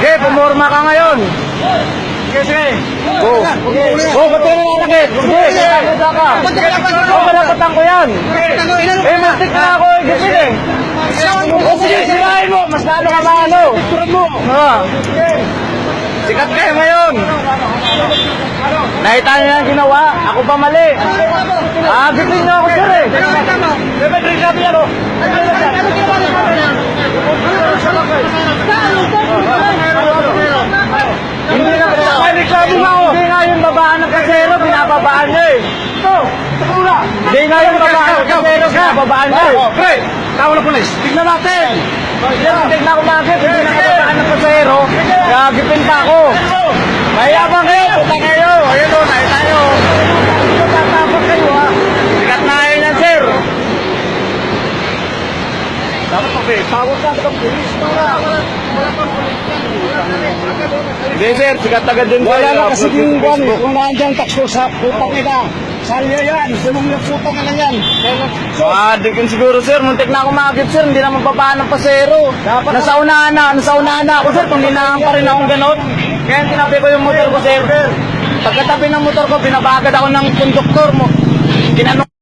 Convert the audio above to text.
Sige, pumorma ka ngayon. Sige. Oo. Oo, ba't ka nananakit? Sige, kakakuda ka. Oo, malapatan ko yan. Eh, mastik na ako igipin eh. O sige, sirahin mo. Mas lalo ka maano. Sikat kayo ngayon. Nakita niyo yung ginawa. Ako pa mali. Agipin niyo ako, sir eh. Bebe, drink natin yan oh. Hindi na hindi nga yung babaan ng kasero, binababaan niya eh. Hindi nga yung babaan ng kasero, binababaan niya eh. Pre, tawag na pulis. Tignan natin. Tignan ko natin, hindi na babaan ng kasero, gagipin pa ako. Mayabang kayo, puta kayo. Ayun o, nakita tayo. Tatapos kayo ha. Sikat na kayo yan, sir. Dapat pa, pre. Tawag ka sa pulis. Hindi, sir. Sikat agad din Wala na kasi yung buwan eh. Kung nandiyan takso sa putang ina. Salya yan. Sumong na putang ina yan. Adikin siguro, sir. Muntik na ako makakit, sir. Hindi naman babaan ng pasero. Nasa unahan na ako, sir. Kung dinahan pa rin akong ganon. Kaya tinabi ko yung motor ko, sir. Pagkatabi ng motor ko, binabagad ako ng konduktor mo. Tinanong